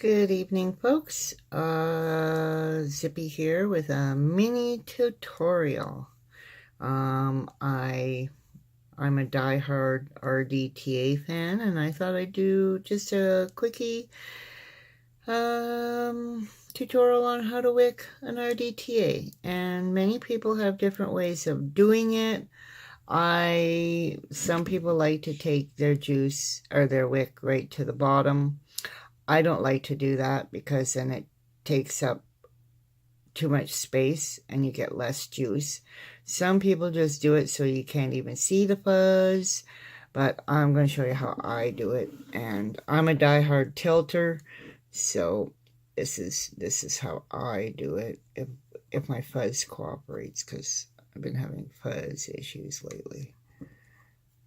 Good evening, folks. Zippy here with a mini tutorial. I'm a diehard rdta fan, and I thought I'd do just a quickie tutorial on how to wick an rdta. And many people have different ways of doing it. Some people like to take their juice or their wick right to the bottom. I don't like to do that because then it takes up too much space and you get less juice. Some people just do it so you can't even see the fuzz, but I'm going to show you how I do it. And I'm a diehard tilter, so this is how I do it if my fuzz cooperates, because I've been having fuzz issues lately.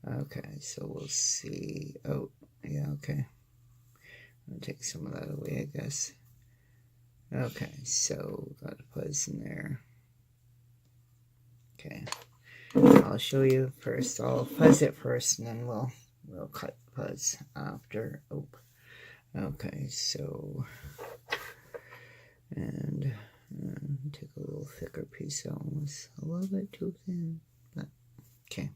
Okay, so we'll see. Oh, yeah, okay. I'll take some of that away, I guess. Okay, so got a fuzz in there. Okay, I'll show you first. I'll fuzz it first, and then we'll cut fuzz after. Oh, okay. So, and take a little thicker piece. Almost a little bit too thin, but okay.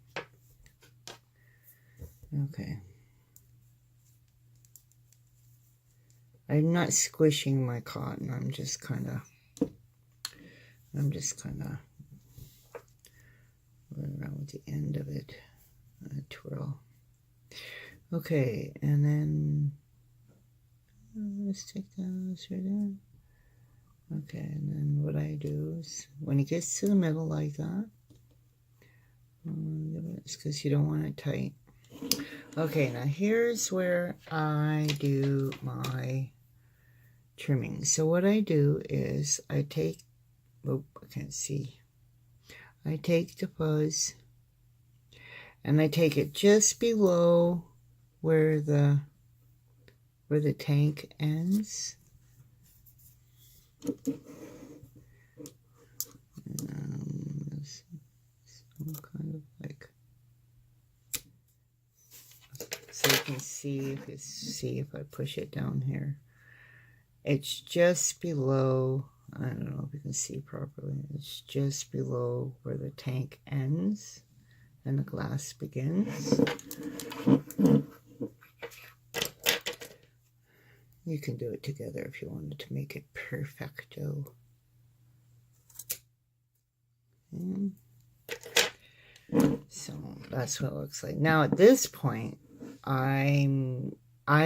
Okay. I'm not squishing my cotton. I'm just kind of going around with the end of it. Twirl. Okay, and then let's take this right there. Okay, and then what I do is when it gets to the middle like that, it's because you don't want it tight. Okay, now here's where I do my trimming. So what I do is I take, oh, I can't see. I take the fuzz and I take it just below where the tank ends. Some kind of like, so you can see if I push it down here. It's just below, I don't know if you can see properly, it's just below where the tank ends and the glass begins. You can do it together if you wanted to make it perfecto. And so that's what it looks like. Now at this point, I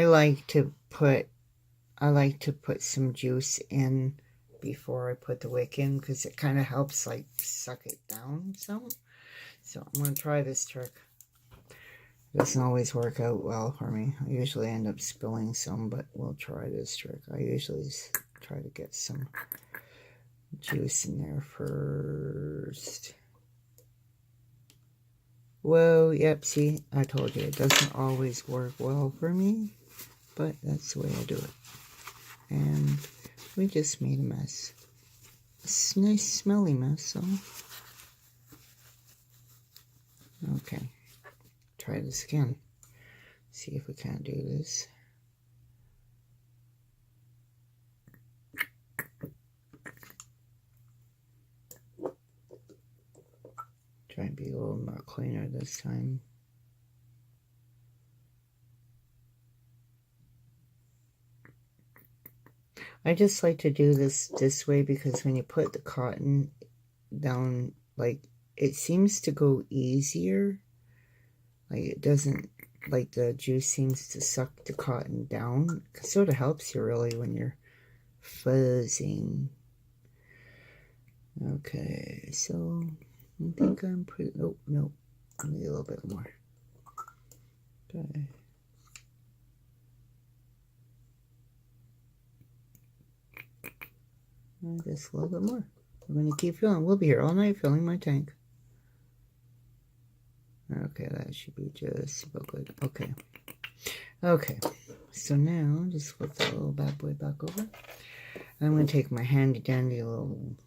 like to put some juice in before I put the wick in, because it kind of helps like suck it down some. So I'm going to try this trick. It doesn't always work out well for me. I usually end up spilling some, but we'll try this trick. I usually try to get some juice in there first. Whoa, yep, see, I told you, it doesn't always work well for me, but that's the way I do it. And we just made a mess. A nice smelly mess, so. Okay. Try this again. See if we can't do this. Try and be a little more cleaner this time. I just like to do this way because when you put the cotton down, like, it seems to go easier. Like, it doesn't, like, the juice seems to suck the cotton down. It sort of helps you really when you're fuzzing. Okay, so I think I'm pretty, oh, no, I need a little bit more. Okay. Just a little bit more. I'm going to keep filling. We'll be here all night filling my tank. Okay, that should be just about good. Okay. Okay. So now, just flip that little bad boy back over. I'm going to take my handy dandy little,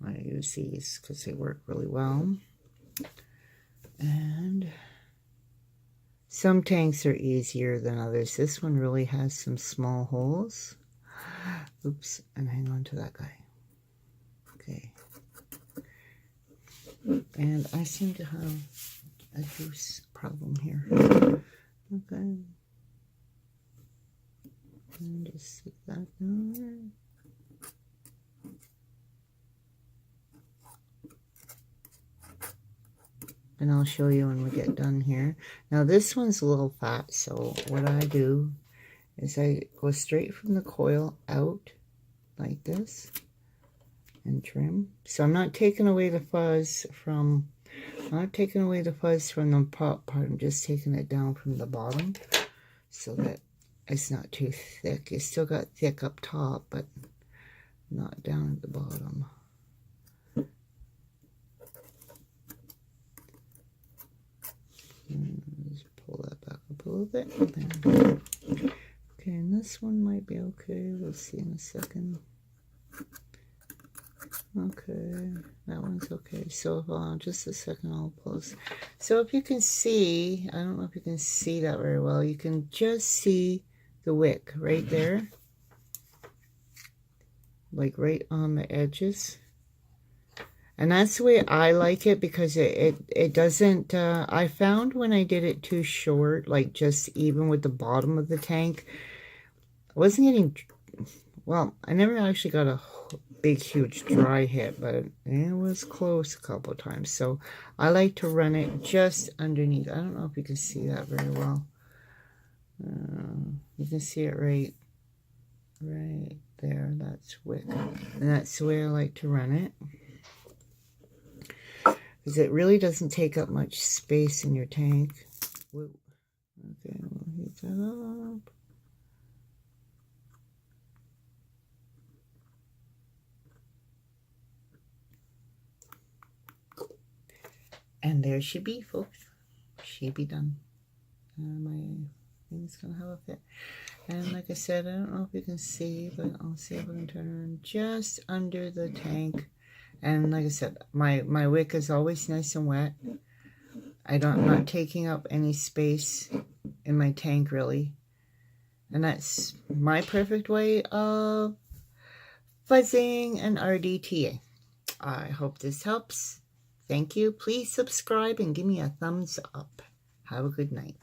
I use these because they work really well. And some tanks are easier than others. This one really has some small holes. Oops, and hang on to that guy. Okay. And I seem to have a juice problem here. Okay. And just stick that down there. And I'll show you when we get done here. Now this one's a little fat, so what I do is I go straight from the coil out like this and trim. So I'm not taking away the fuzz from, the pop part. I'm just taking it down from the bottom so that it's not too thick. It's still got thick up top, but not down at the bottom. Just pull that back up a little bit. Okay, and this one might be okay. We'll see in a second. Okay, that one's okay. So just a second, I'll pause. So if you can see, I don't know if you can see that very well. You can just see the wick right there, like right on the edges. And that's the way I like it, because it doesn't, I found when I did it too short, like just even with the bottom of the tank, I wasn't getting, well, I never actually got a big, huge dry hit, but it was close a couple of times. So I like to run it just underneath. I don't know if you can see that very well. You can see it right there. That's wick. And that's the way I like to run it, because it really doesn't take up much space in your tank. Whoa. Okay, we'll heat that up. And there she be, folks. She be done. My thing's gonna have a fit. And like I said, I don't know if you can see, but I'll see if I can turn around just under the tank. And like I said, my wick is always nice and wet. I'm not taking up any space in my tank, really. And that's my perfect way of fuzzing an rdta. I hope this helps. Thank you. Please subscribe and give me a thumbs up. Have a good night.